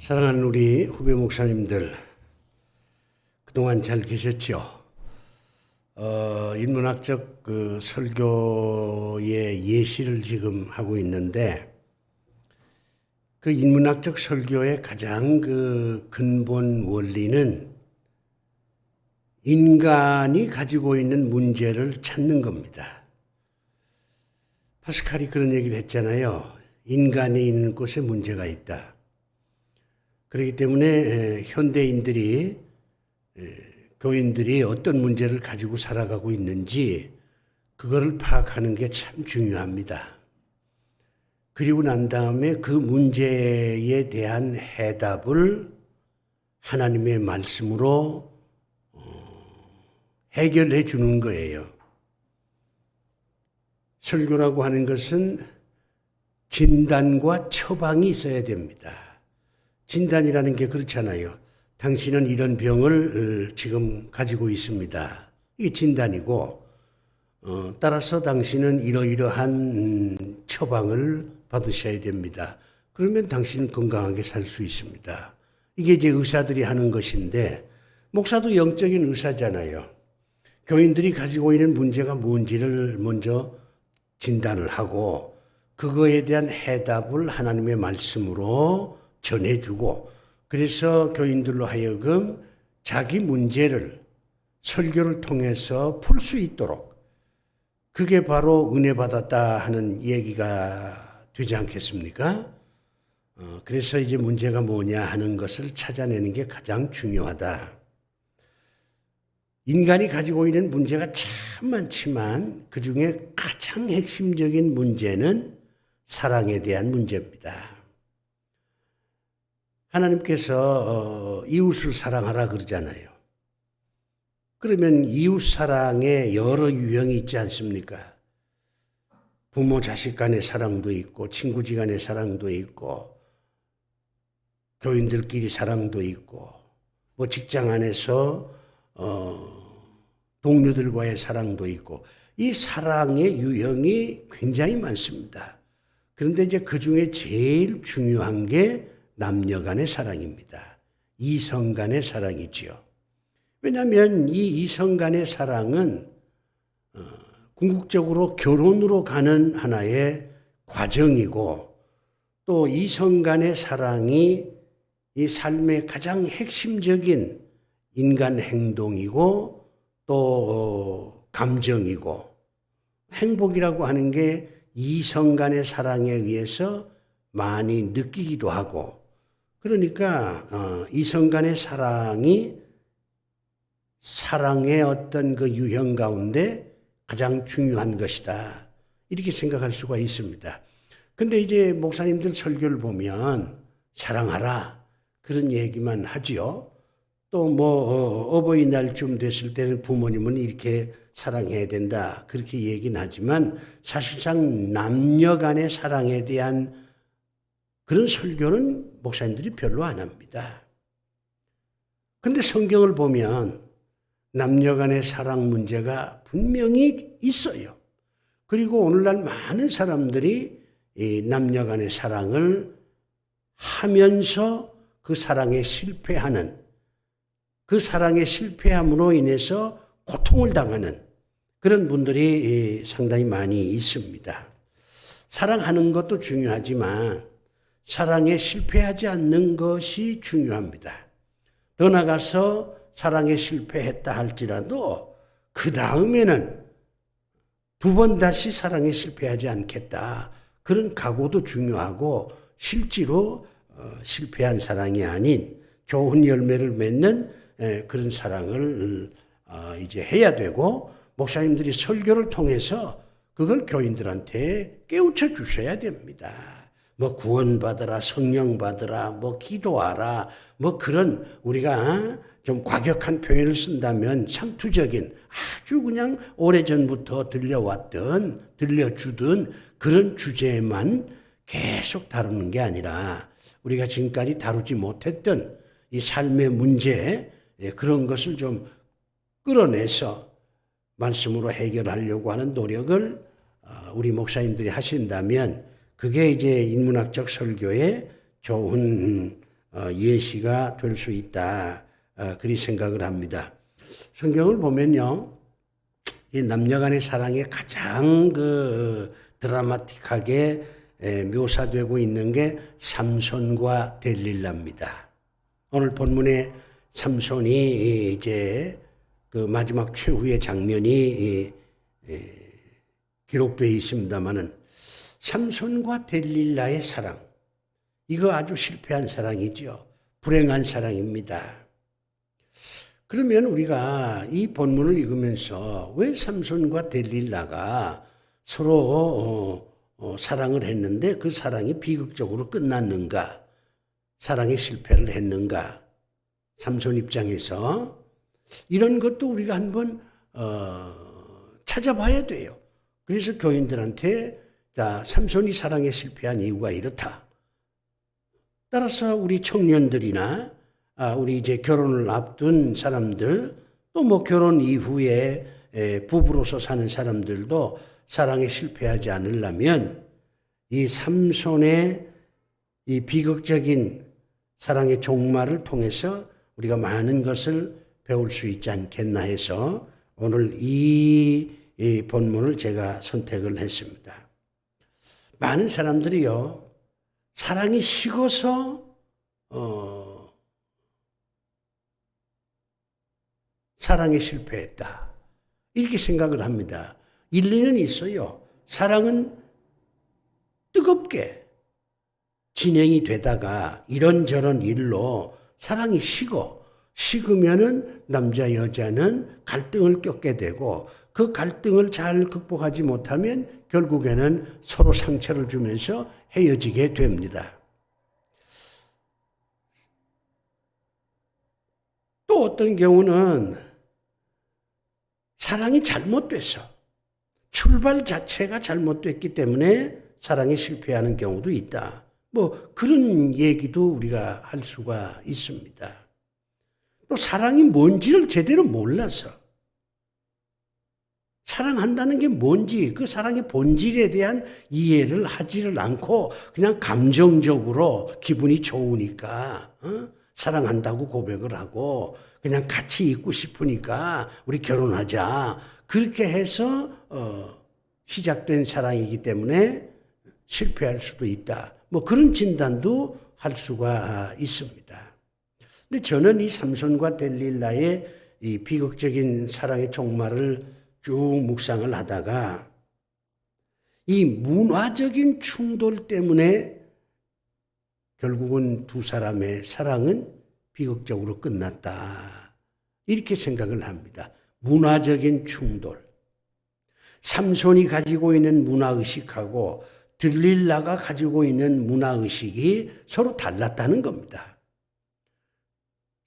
사랑하는 우리 후배 목사님들, 그동안 잘 계셨죠? 인문학적 설교의 예시를 지금 하고 있는데, 그 인문학적 설교의 가장 근본 원리는 인간이 가지고 있는 문제를 찾는 겁니다. 파스칼이 그런 얘기를 했잖아요. 인간이 있는 곳에 문제가 있다. 그렇기 때문에 현대인들이, 교인들이 어떤 문제를 가지고 살아가고 있는지 그거를 파악하는 게 참 중요합니다. 그리고 난 다음에 그 문제에 대한 해답을 하나님의 말씀으로 해결해 주는 거예요. 설교라고 하는 것은 진단과 처방이 있어야 됩니다. 진단이라는 게 그렇잖아요. 당신은 이런 병을 지금 가지고 있습니다. 이게 진단이고, 따라서 당신은 이러이러한 처방을 받으셔야 됩니다. 그러면 당신은 건강하게 살 수 있습니다. 이게 이제 의사들이 하는 것인데, 목사도 영적인 의사잖아요. 교인들이 가지고 있는 문제가 뭔지를 먼저 진단을 하고, 그거에 대한 해답을 하나님의 말씀으로 전해주고, 그래서 교인들로 하여금 자기 문제를 설교를 통해서 풀 수 있도록, 그게 바로 은혜 받았다 하는 얘기가 되지 않겠습니까? 그래서 이제 문제가 뭐냐 하는 것을 찾아내는 게 가장 중요하다. 인간이 가지고 있는 문제가 참 많지만 그 중에 가장 핵심적인 문제는 사랑에 대한 문제입니다. 하나님께서 이웃을 사랑하라 그러잖아요. 그러면 이웃 사랑에 여러 유형이 있지 않습니까? 부모 자식 간의 사랑도 있고, 친구지간의 사랑도 있고, 교인들끼리 사랑도 있고, 뭐 직장 안에서 동료들과의 사랑도 있고, 이 사랑의 유형이 굉장히 많습니다. 그런데 이제 그 중에 제일 중요한 게 남녀 간의 사랑입니다. 이성 간의 사랑이지요. 왜냐하면 이 이성 간의 사랑은 궁극적으로 결혼으로 가는 하나의 과정이고, 또 이성 간의 사랑이 이 삶의 가장 핵심적인 인간 행동이고, 또 감정이고, 행복이라고 하는 게 이성 간의 사랑에 의해서 많이 느끼기도 하고, 그러니까 이성 간의 사랑이 사랑의 어떤 그 유형 가운데 가장 중요한 것이다, 이렇게 생각할 수가 있습니다. 근데 이제 목사님들 설교를 보면 사랑하라 그런 얘기만 하지요. 또 뭐 어버이날쯤 됐을 때는 부모님은 이렇게 사랑해야 된다 그렇게 얘기는 하지만, 사실상 남녀 간의 사랑에 대한 그런 설교는 목사님들이 별로 안 합니다. 그런데 성경을 보면 남녀 간의 사랑 문제가 분명히 있어요. 그리고 오늘날 많은 사람들이 이 남녀 간의 사랑을 하면서 그 사랑에 실패하는, 그 사랑에 실패함으로 인해서 고통을 당하는 그런 분들이 상당히 많이 있습니다. 사랑하는 것도 중요하지만 사랑에 실패하지 않는 것이 중요합니다. 더 나아가서 사랑에 실패했다 할지라도 그 다음에는 두 번 다시 사랑에 실패하지 않겠다, 그런 각오도 중요하고, 실제로 실패한 사랑이 아닌 좋은 열매를 맺는 그런 사랑을 이제 해야 되고, 목사님들이 설교를 통해서 그걸 교인들한테 깨우쳐 주셔야 됩니다. 뭐 구원받으라, 성령 받으라, 뭐 기도하라, 뭐 그런 우리가 좀 과격한 표현을 쓴다면 상투적인, 아주 그냥 오래전부터 들려주던 그런 주제만 계속 다루는 게 아니라, 우리가 지금까지 다루지 못했던 이 삶의 문제, 그런 것을 좀 끌어내서 말씀으로 해결하려고 하는 노력을 우리 목사님들이 하신다면, 그게 이제 인문학적 설교의 좋은 예시가 될 수 있다. 그리 생각을 합니다. 성경을 보면요, 이 남녀간의 사랑이 가장 드라마틱하게 묘사되고 있는 게 삼손과 델릴라입니다. 오늘 본문에 삼손이 이제 그 마지막 최후의 장면이 기록되어 있습니다만은 삼손과 델릴라의 사랑, 이거 아주 실패한 사랑이죠. 불행한 사랑입니다. 그러면 우리가 이 본문을 읽으면서 왜 삼손과 델릴라가 서로 사랑을 했는데 그 사랑이 비극적으로 끝났는가? 사랑에 실패를 했는가? 삼손 입장에서 이런 것도 우리가 한번 찾아봐야 돼요. 그래서 교인들한테 삼손이 사랑에 실패한 이유가 이렇다. 따라서 우리 청년들이나 우리 이제 결혼을 앞둔 사람들, 또 뭐 결혼 이후에 부부로서 사는 사람들도 사랑에 실패하지 않으려면 이 삼손의 이 비극적인 사랑의 종말을 통해서 우리가 많은 것을 배울 수 있지 않겠나 해서 오늘 이 본문을 제가 선택을 했습니다. 많은 사람들이요, 사랑이 식어서 사랑에 실패했다, 이렇게 생각을 합니다. 일리는 있어요. 사랑은 뜨겁게 진행이 되다가 이런저런 일로 사랑이 식으면은 남자 여자는 갈등을 겪게 되고 그 갈등을 잘 극복하지 못하면 결국에는 서로 상처를 주면서 헤어지게 됩니다. 또 어떤 경우는 사랑이 잘못돼서 출발 자체가 잘못됐기 때문에 사랑에 실패하는 경우도 있다. 뭐 그런 얘기도 우리가 할 수가 있습니다. 또 사랑이 뭔지를 제대로 몰라서, 사랑한다는 게 뭔지 그 사랑의 본질에 대한 이해를 하지를 않고 그냥 감정적으로 기분이 좋으니까 사랑한다고 고백을 하고 그냥 같이 있고 싶으니까 우리 결혼하자, 그렇게 해서 시작된 사랑이기 때문에 실패할 수도 있다. 뭐 그런 진단도 할 수가 있습니다. 근데 저는 이 삼손과 델릴라의 이 비극적인 사랑의 종말을 쭉 묵상을 하다가 이 문화적인 충돌 때문에 결국은 두 사람의 사랑은 비극적으로 끝났다, 이렇게 생각을 합니다. 문화적인 충돌. 삼손이 가지고 있는 문화의식하고 들릴라가 가지고 있는 문화의식이 서로 달랐다는 겁니다.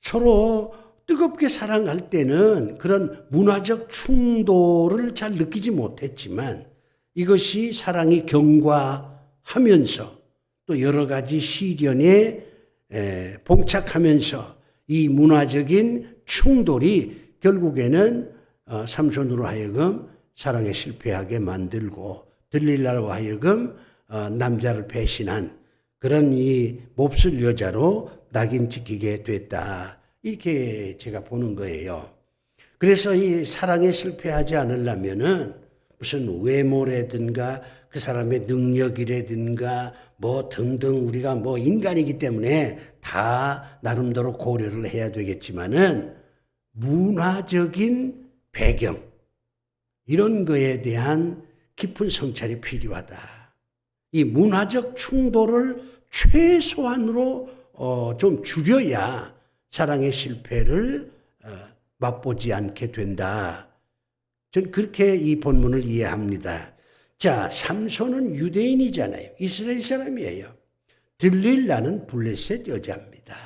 서로 뜨겁게 사랑할 때는 그런 문화적 충돌을 잘 느끼지 못했지만 이것이 사랑이 경과하면서 또 여러 가지 시련에 봉착하면서 이 문화적인 충돌이 결국에는 삼손으로 하여금 사랑에 실패하게 만들고 들릴라로 하여금 남자를 배신한 그런 이 몹쓸 여자로 낙인 찍히게 됐다, 이렇게 제가 보는 거예요. 그래서 이 사랑에 실패하지 않으려면은 무슨 외모라든가 그 사람의 능력이라든가 뭐 등등 우리가 뭐 인간이기 때문에 다 나름대로 고려를 해야 되겠지만은 문화적인 배경, 이런 거에 대한 깊은 성찰이 필요하다. 이 문화적 충돌을 최소한으로 좀 줄여야 사랑의 실패를 맛보지 않게 된다. 전 그렇게 이 본문을 이해합니다. 자, 삼손은 유대인이잖아요. 이스라엘 사람이에요. 들릴라는 블레셋 여자입니다.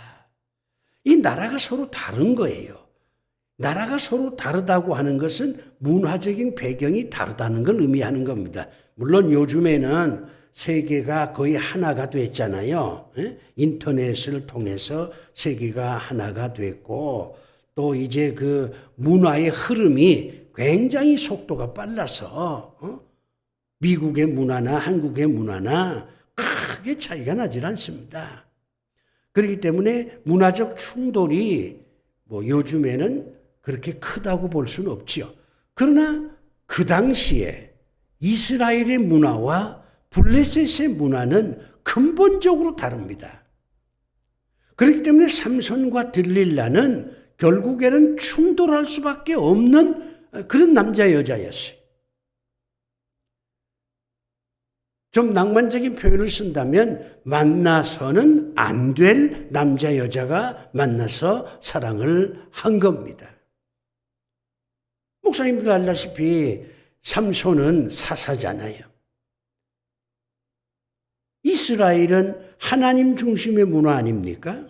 이 나라가 서로 다른 거예요. 나라가 서로 다르다고 하는 것은 문화적인 배경이 다르다는 걸 의미하는 겁니다. 물론 요즘에는 세계가 거의 하나가 됐잖아요. 인터넷을 통해서 세계가 하나가 됐고 또 이제 그 문화의 흐름이 굉장히 속도가 빨라서 미국의 문화나 한국의 문화나 크게 차이가 나질 않습니다. 그렇기 때문에 문화적 충돌이 뭐 요즘에는 그렇게 크다고 볼 수는 없지요. 그러나 그 당시에 이스라엘의 문화와 블레셋의 문화는 근본적으로 다릅니다. 그렇기 때문에 삼손과 들릴라는 결국에는 충돌할 수밖에 없는 그런 남자 여자였어요. 좀 낭만적인 표현을 쓴다면 만나서는 안 될 남자 여자가 만나서 사랑을 한 겁니다. 목사님들 알다시피 삼손은 사사잖아요. 이스라엘은 하나님 중심의 문화 아닙니까?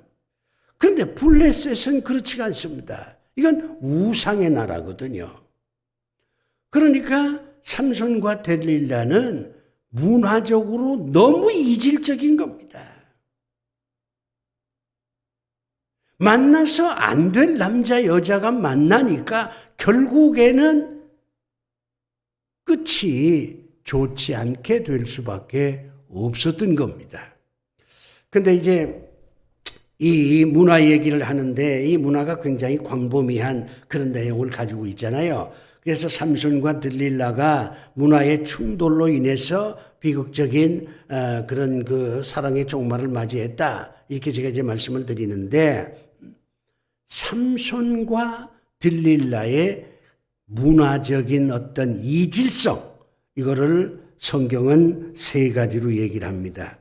그런데 블레셋은 그렇지가 않습니다. 이건 우상의 나라거든요. 그러니까 삼손과 데릴라는 문화적으로 너무 이질적인 겁니다. 만나서 안 될 남자 여자가 만나니까 결국에는 끝이 좋지 않게 될 수밖에 없었던 겁니다. 근데 이제 이 문화 얘기를 하는데 이 문화가 굉장히 광범위한 그런 내용을 가지고 있잖아요. 그래서 삼손과 들릴라가 문화의 충돌로 인해서 비극적인 그런 그 사랑의 종말을 맞이했다. 이렇게 제가 이제 말씀을 드리는데 삼손과 들릴라의 문화적인 어떤 이질성 이거를 성경은 세 가지로 얘기를 합니다.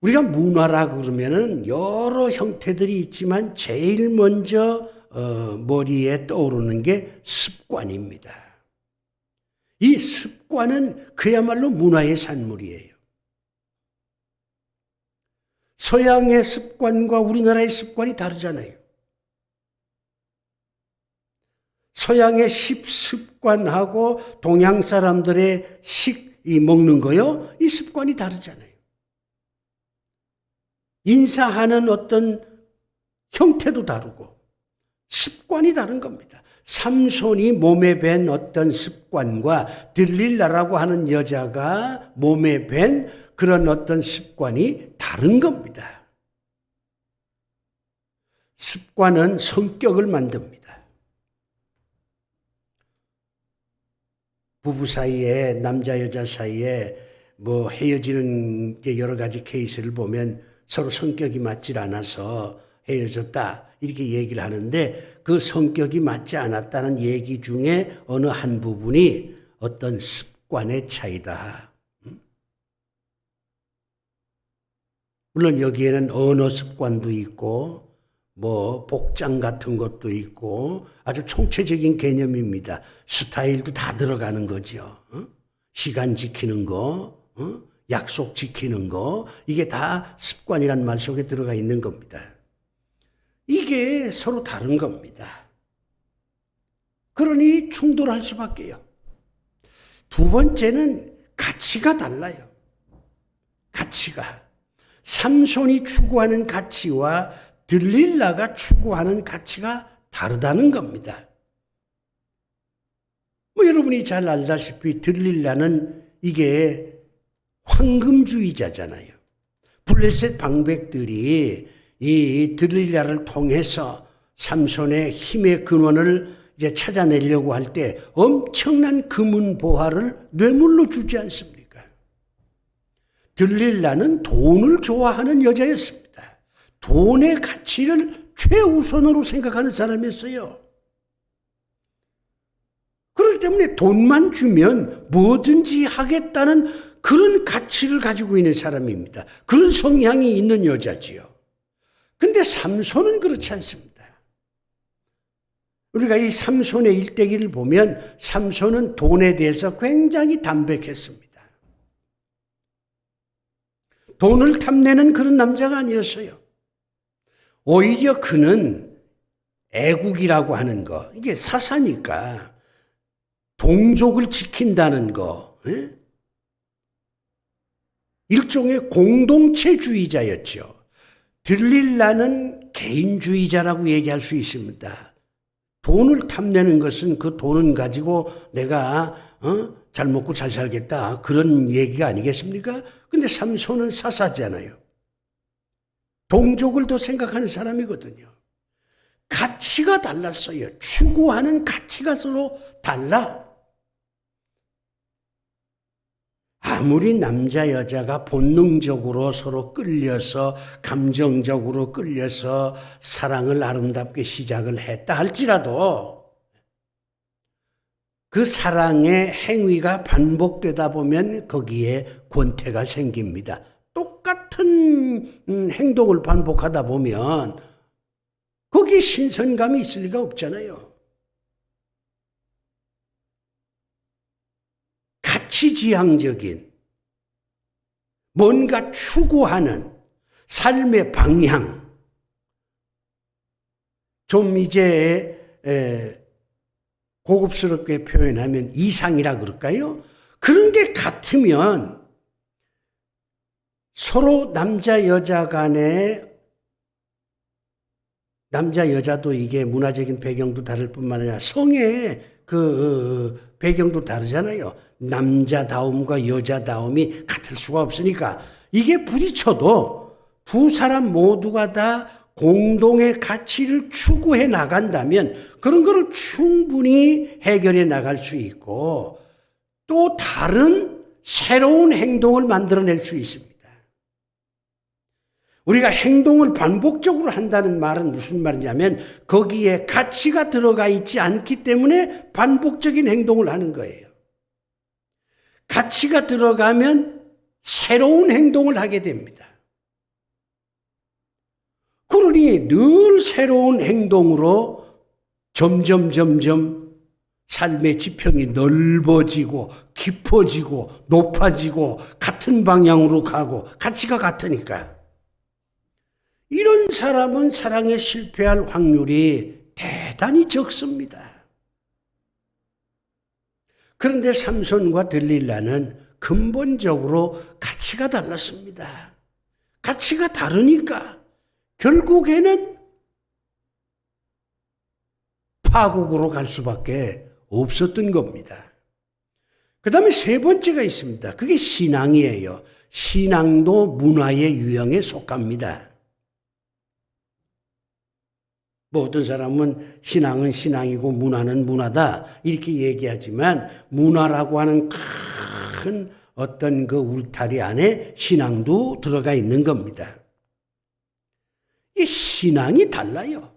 우리가 문화라 그러면은 여러 형태들이 있지만 제일 먼저 머리에 떠오르는 게 습관입니다. 이 습관은 그야말로 문화의 산물이에요. 서양의 습관과 우리나라의 습관이 다르잖아요. 서양의 식습관하고 동양 사람들의 이 먹는 거요, 이 습관이 다르잖아요. 인사하는 어떤 형태도 다르고 습관이 다른 겁니다. 삼손이 몸에 밴 어떤 습관과 들릴라라고 하는 여자가 몸에 밴 그런 어떤 습관이 다른 겁니다. 습관은 성격을 만듭니다. 부부 사이에 남자 여자 사이에 뭐 헤어지는 게 여러 가지 케이스를 보면 서로 성격이 맞질 않아서 헤어졌다 이렇게 얘기를 하는데 그 성격이 맞지 않았다는 얘기 중에 어느 한 부분이 어떤 습관의 차이다. 물론 여기에는 언어 습관도 있고 뭐 복장 같은 것도 있고 아주 총체적인 개념입니다. 스타일도 다 들어가는 거죠. 시간 지키는 거, 약속 지키는 거 이게 다 습관이란 말 속에 들어가 있는 겁니다. 이게 서로 다른 겁니다. 그러니 충돌할 수밖에요. 두 번째는 가치가 달라요. 가치가. 삼손이 추구하는 가치와 들릴라가 추구하는 가치가 다르다는 겁니다. 뭐 여러분이 잘 알다시피 들릴라는 이게 황금주의자잖아요. 블레셋 방백들이 이 들릴라를 통해서 삼손의 힘의 근원을 이제 찾아내려고 할 때 엄청난 금은 보화를 뇌물로 주지 않습니까? 들릴라는 돈을 좋아하는 여자였습니다. 돈의 가치를 최우선으로 생각하는 사람이었어요. 그렇기 때문에 돈만 주면 뭐든지 하겠다는 그런 가치를 가지고 있는 사람입니다. 그런 성향이 있는 여자지요. 근데 삼손은 그렇지 않습니다. 우리가 이 삼손의 일대기를 보면 삼손은 돈에 대해서 굉장히 담백했습니다. 돈을 탐내는 그런 남자가 아니었어요. 오히려 그는 애국이라고 하는 거, 이게 사사니까 동족을 지킨다는 거, 일종의 공동체주의자였죠. 들릴라는 개인주의자라고 얘기할 수 있습니다. 돈을 탐내는 것은 그 돈을 가지고 내가 잘 먹고 잘 살겠다 그런 얘기가 아니겠습니까? 근데 삼손은 사사잖아요. 동족을 더 생각하는 사람이거든요. 가치가 달랐어요. 추구하는 가치가 서로 달라. 아무리 남자 여자가 본능적으로 서로 끌려서 감정적으로 끌려서 사랑을 아름답게 시작을 했다 할지라도 그 사랑의 행위가 반복되다 보면 거기에 권태가 생깁니다. 똑같은 행동을 반복하다 보면 거기에 신선감이 있을 리가 없잖아요. 가치지향적인 뭔가 추구하는 삶의 방향, 좀 이제 고급스럽게 표현하면 이상이라 그럴까요? 그런 게 같으면 서로 남자 여자 간에, 남자 여자도 이게 문화적인 배경도 다를 뿐만 아니라 성의 그 배경도 다르잖아요. 남자다움과 여자다움이 같을 수가 없으니까 이게 부딪혀도 두 사람 모두가 다 공동의 가치를 추구해 나간다면 그런 거를 충분히 해결해 나갈 수 있고 또 다른 새로운 행동을 만들어낼 수 있습니다. 우리가 행동을 반복적으로 한다는 말은 무슨 말이냐면 거기에 가치가 들어가 있지 않기 때문에 반복적인 행동을 하는 거예요. 가치가 들어가면 새로운 행동을 하게 됩니다. 그러니 늘 새로운 행동으로 점점 삶의 지평이 넓어지고 깊어지고 높아지고 같은 방향으로 가고 가치가 같으니까 이런 사람은 사랑에 실패할 확률이 대단히 적습니다. 그런데 삼손과 들릴라는 근본적으로 가치가 달랐습니다. 가치가 다르니까 결국에는 파국으로 갈 수밖에 없었던 겁니다. 그 다음에 세 번째가 있습니다. 그게 신앙이에요. 신앙도 문화의 유형에 속합니다. 뭐 어떤 사람은 신앙은 신앙이고 문화는 문화다 이렇게 얘기하지만 문화라고 하는 큰 어떤 그 울타리 안에 신앙도 들어가 있는 겁니다. 이 신앙이 달라요.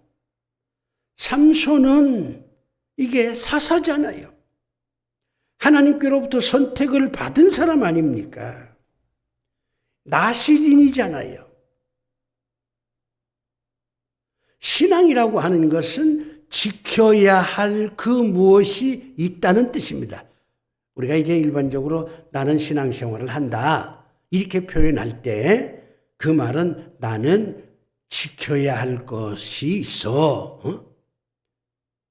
삼손은 이게 사사잖아요. 하나님께로부터 선택을 받은 사람 아닙니까? 나시린이잖아요. 신앙이라고 하는 것은 지켜야 할 그 무엇이 있다는 뜻입니다. 우리가 이제 일반적으로 나는 신앙생활을 한다 이렇게 표현할 때 그 말은 나는 지켜야 할 것이 있어.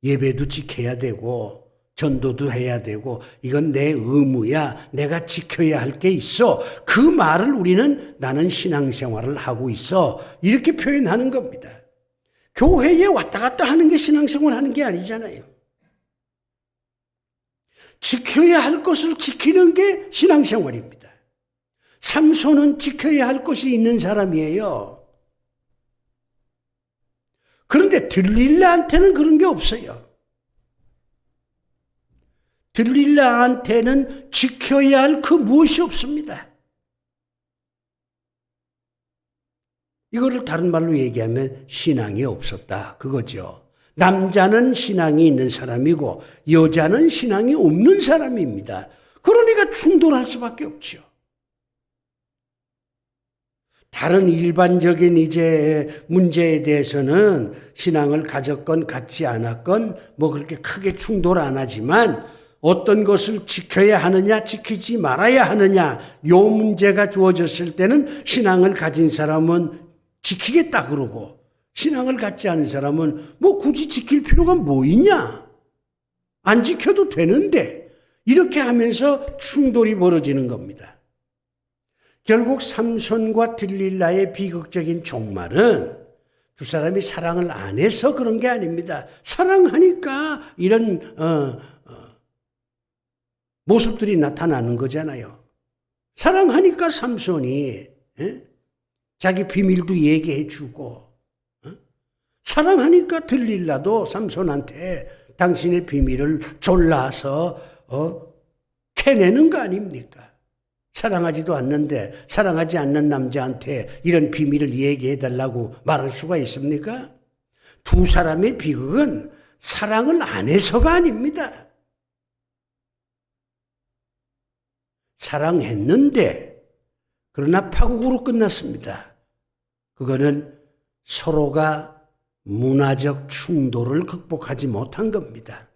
예배도 지켜야 되고 전도도 해야 되고 이건 내 의무야. 내가 지켜야 할 게 있어. 그 말을 우리는 나는 신앙생활을 하고 있어. 이렇게 표현하는 겁니다. 교회에 왔다 갔다 하는 게 신앙생활 하는 게 아니잖아요. 지켜야 할 것을 지키는 게 신앙생활입니다. 삼손은 지켜야 할 것이 있는 사람이에요. 그런데 들릴라한테는 그런 게 없어요. 들릴라한테는 지켜야 할 그 무엇이 없습니다. 이거를 다른 말로 얘기하면 신앙이 없었다. 그거죠. 남자는 신앙이 있는 사람이고 여자는 신앙이 없는 사람입니다. 그러니까 충돌할 수밖에 없죠. 다른 일반적인 이제 문제에 대해서는 신앙을 가졌건 갖지 않았건 뭐 그렇게 크게 충돌 안 하지만 어떤 것을 지켜야 하느냐 지키지 말아야 하느냐 요 문제가 주어졌을 때는 신앙을 가진 사람은 지키겠다 그러고 신앙을 갖지 않은 사람은 뭐 굳이 지킬 필요가 뭐 있냐? 안 지켜도 되는데 이렇게 하면서 충돌이 벌어지는 겁니다. 결국 삼손과 들릴라의 비극적인 종말은 두 사람이 사랑을 안 해서 그런 게 아닙니다. 사랑하니까 이런 모습들이 나타나는 거잖아요. 사랑하니까 삼손이 자기 비밀도 얘기해 주고, 사랑하니까 들릴라도 삼손한테 당신의 비밀을 졸라서 캐내는 거 아닙니까? 사랑하지도 않는데 사랑하지 않는 남자한테 이런 비밀을 얘기해 달라고 말할 수가 있습니까? 두 사람의 비극은 사랑을 안 해서가 아닙니다. 사랑했는데 그러나 파국으로 끝났습니다. 그거는 서로가 문화적 충돌을 극복하지 못한 겁니다.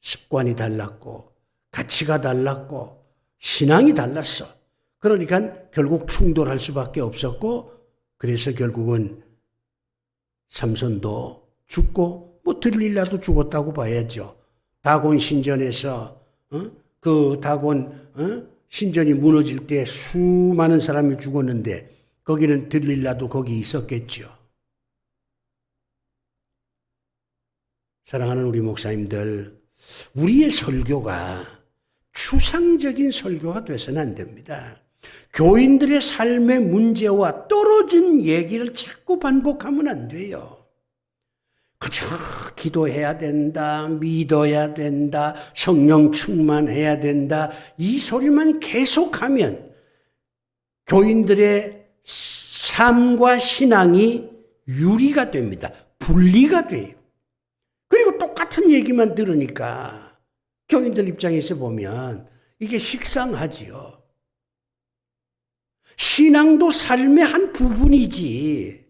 습관이 달랐고 가치가 달랐고 신앙이 달랐어. 그러니까 결국 충돌할 수밖에 없었고, 그래서 결국은 삼손도 죽고 들릴라도 죽었다고 봐야죠. 다곤 신전에서 그 다곤 신전이 무너질 때 수많은 사람이 죽었는데 거기는 들릴라도 거기 있었겠죠. 사랑하는 우리 목사님들, 우리의 설교가 추상적인 설교가 돼서는 안 됩니다. 교인들의 삶의 문제와 떨어진 얘기를 자꾸 반복하면 안 돼요. 그저 기도해야 된다, 믿어야 된다, 성령 충만해야 된다, 이 소리만 계속하면 교인들의 삶과 신앙이 유리가 됩니다. 분리가 돼요. 그리고 똑같은 얘기만 들으니까 교인들 입장에서 보면 이게 식상하지요. 신앙도 삶의 한 부분이지,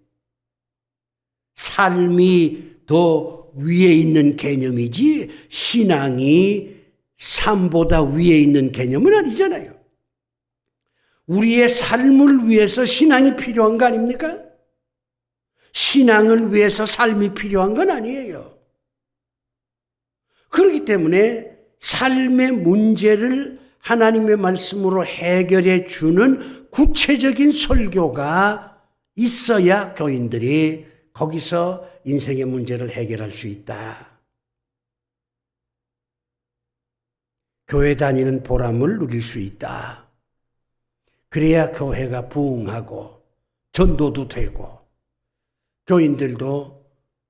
삶이 더 위에 있는 개념이지 신앙이 삶보다 위에 있는 개념은 아니잖아요. 우리의 삶을 위해서 신앙이 필요한 거 아닙니까? 신앙을 위해서 삶이 필요한 건 아니에요. 그렇기 때문에 삶의 문제를 하나님의 말씀으로 해결해 주는 구체적인 설교가 있어야 교인들이 거기서 인생의 문제를 해결할 수 있다. 교회 다니는 보람을 누릴 수 있다. 그래야 교회가 부흥하고 전도도 되고 교인들도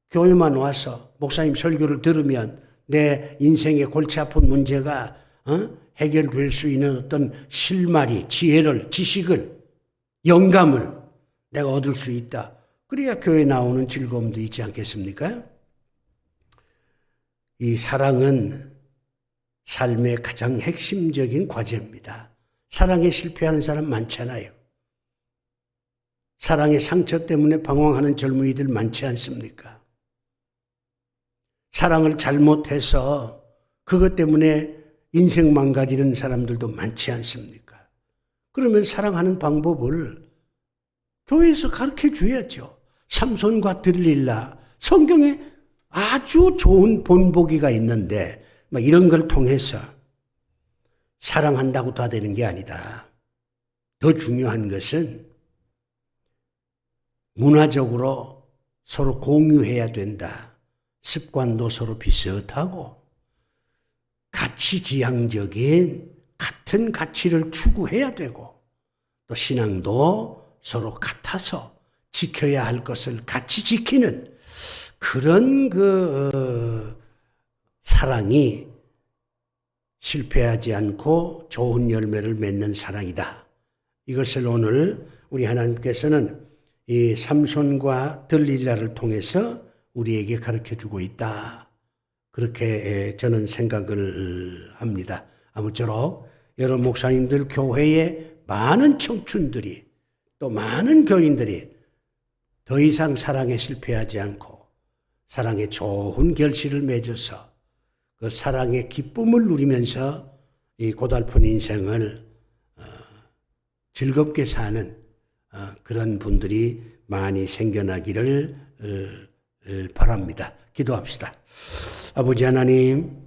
교회만 와서 목사님 설교를 들으면 내 인생의 골치 아픈 문제가 해결될 수 있는 어떤 실마리, 지혜를, 지식을, 영감을 내가 얻을 수 있다. 그래야 교회 나오는 즐거움도 있지 않겠습니까? 이 사랑은 삶의 가장 핵심적인 과제입니다. 사랑에 실패하는 사람 많잖아요. 사랑의 상처 때문에 방황하는 젊은이들 많지 않습니까? 사랑을 잘못해서 그것 때문에 인생 망가지는 사람들도 많지 않습니까? 그러면 사랑하는 방법을 교회에서 가르쳐 줘야죠. 삼손과 들릴라, 성경에 아주 좋은 본보기가 있는데 이런 걸 통해서 사랑한다고 다 되는 게 아니다. 더 중요한 것은 문화적으로 서로 공유해야 된다. 습관도 서로 비슷하고 가치지향적인 같은 가치를 추구해야 되고 또 신앙도 서로 같아서 지켜야 할 것을 같이 지키는 그런 사랑이 실패하지 않고 좋은 열매를 맺는 사랑이다. 이것을 오늘 우리 하나님께서는 이 삼손과 들릴라를 통해서 우리에게 가르쳐주고 있다. 그렇게 저는 생각을 합니다. 아무쪼록 여러분 목사님들, 교회에 많은 청춘들이 또 많은 교인들이 더 이상 사랑에 실패하지 않고 사랑의 좋은 결실을 맺어서 그 사랑의 기쁨을 누리면서 이 고달픈 인생을 즐겁게 사는 그런 분들이 많이 생겨나기를 바랍니다. 기도합시다. 아버지 하나님,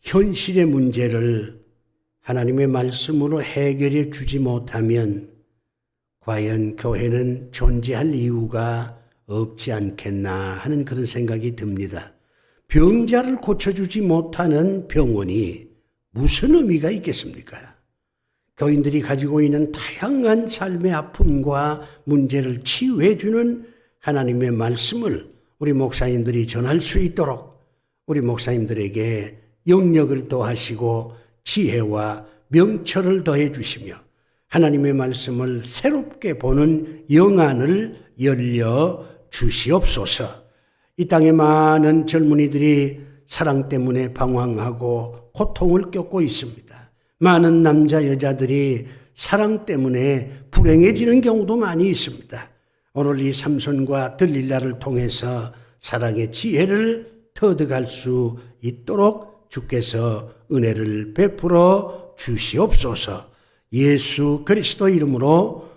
현실의 문제를 하나님의 말씀으로 해결해 주지 못하면 과연 교회는 존재할 이유가 없지 않겠나 하는 그런 생각이 듭니다. 병자를 고쳐주지 못하는 병원이 무슨 의미가 있겠습니까? 교인들이 가지고 있는 다양한 삶의 아픔과 문제를 치유해 주는 하나님의 말씀을 우리 목사님들이 전할 수 있도록 우리 목사님들에게 영역을 더하시고 지혜와 명철을 더해 주시며 하나님의 말씀을 새롭게 보는 영안을 열려 주시옵소서. 이 땅에 많은 젊은이들이 사랑 때문에 방황하고 고통을 겪고 있습니다. 많은 남자 여자들이 사랑 때문에 불행해지는 경우도 많이 있습니다. 오늘 이 삼손과 들릴라를 통해서 사랑의 지혜를 터득할 수 있도록 주께서 은혜를 베풀어 주시옵소서. 예수 그리스도 이름으로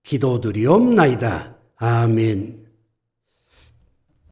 기도드리옵나이다. 아멘.